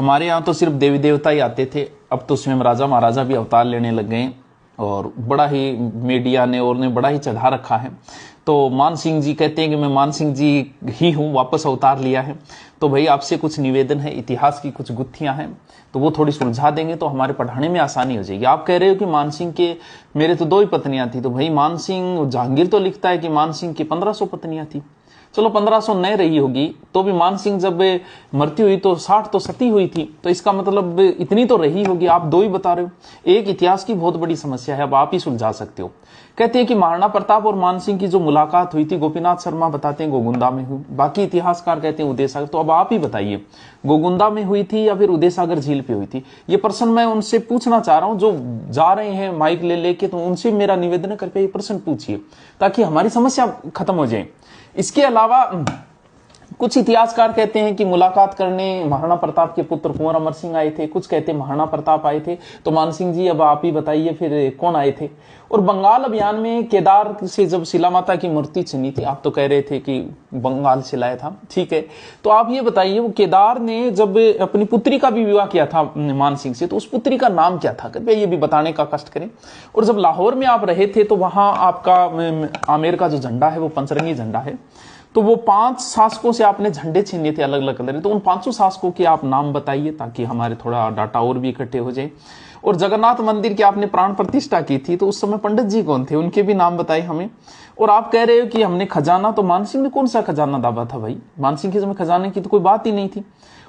हमारे यहाँ तो सिर्फ देवी देवता ही आते थे, अब तो स्वयं राजा महाराजा भी अवतार लेने लग गए और बड़ा ही मीडिया ने और ने बड़ा ही चढ़ा रखा है। तो मान सिंह जी कहते हैं कि मैं मान सिंह जी ही हूँ, वापस अवतार लिया है। तो भाई आपसे कुछ निवेदन है, इतिहास की कुछ गुत्थियां हैं तो वो थोड़ी सुलझा देंगे तो हमारे पढ़ाने में आसानी हो जाएगी। आप कह रहे हो कि मान सिंह के मेरे तो 2 ही पत्नियां थी, तो भाई मान सिंह जहांगीर तो लिखता है कि मान सिंह की 1500 पत्नियां थी। चलो 1500 नहीं रही होगी तो भी मान सिंह जब मृत्यु हुई तो 60 तो सती हुई थी, तो इसका मतलब इतनी तो रही होगी। आप 2 ही बता रहे हो। एक इतिहास की बहुत बड़ी समस्या है, अब आप ही सुलझा सकते हो। कहते हैं कि महाराणा प्रताप और मान सिंह की जो मुलाकात हुई थी गोपीनाथ शर्मा बताते हैं गोगुंदा में हुई, बाकी इतिहासकार कहते हैं उदय सागर। तो अब आप ही बताइए गोगुंदा में हुई थी या फिर उदय सागर झील पे हुई थी? ये प्रश्न मैं उनसे पूछना चाह रहा हूं जो जा रहे हैं माइक ले लेके, तो उनसे मेरा निवेदन है करके ये प्रश्न पूछिए ताकि हमारी समस्या खत्म हो जाए। इसके अलावा कुछ इतिहासकार कहते हैं कि मुलाकात करने महाराणा प्रताप के पुत्र कुंवर अमर सिंह आए थे, कुछ कहते हैं महाराणा प्रताप आए थे। तो मान सिंह जी अब आप ही बताइए फिर कौन आए थे? और बंगाल अभियान में केदार से जब शिला माता की मूर्ति छिनी थी, आप तो कह रहे थे कि बंगाल से लाया था, ठीक है, तो आप ये बताइए वो केदार ने जब अपनी पुत्री का भी विवाह किया था मान सिंह से, तो उस पुत्री का नाम क्या था? कृपया ये भी बताने का कष्ट करें। और जब लाहौर में आप रहे थे तो वहां आपका आमेर का जो झंडा है वो पंचरंगी झंडा है, तो वो 5 शासकों से आपने झंडे छीने थे अलग अलग कलर, तो उन 5 शासकों के आप नाम बताइए ताकि हमारे थोड़ा डाटा और भी इकट्ठे हो जाए। और जगन्नाथ मंदिर की आपने प्राण प्रतिष्ठा की थी तो उस समय पंडित जी कौन थे, उनके भी नाम बताए हमें। और आप कह रहे हो कि हमने खजाना, तो मान सिंह ने कौन सा खजाना दाबा था भाई? मान सिंह के समय खजाने की तो कोई बात ही नहीं थी।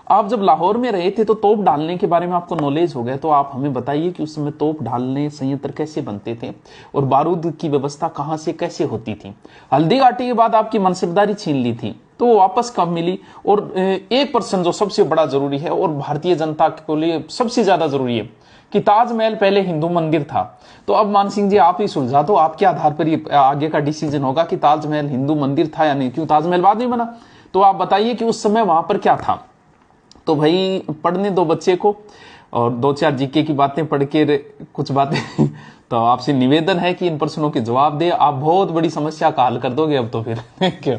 आप जब लाहौर में रहे थे तो तोप डालने के बारे में आपको नॉलेज हो गया, तो आप हमें बताइए कि उस समय तोप डालने संयंत्र कैसे बनते थे और बारूद की व्यवस्था कहां से कैसे होती थी। हल्दी घाटी के बाद आपकी मनसबदारी छीन ली थी तो वो वापस कब मिली? और एक प्रश्न जो सबसे बड़ा जरूरी है और भारतीय जनता के लिए सबसे ज्यादा जरूरी है कि ताजमहल पहले हिंदू मंदिर था, तो अब मान सिंह जी आप ही सुलझा दो, आपके आधार पर ये आगे का डिसीजन होगा कि ताजमहल हिंदू मंदिर था या नहीं, क्यों ताजमहल बाद में बना। तो आप बताइए कि उस समय वहां पर क्या था। तो भाई पढ़ने दो बच्चे को और 2-4 जीके की बातें पढ़ के कुछ बातें तो आपसे निवेदन है कि इन प्रश्नों के जवाब दे, आप बहुत बड़ी समस्या का हल कर दोगे अब तो फिर क्या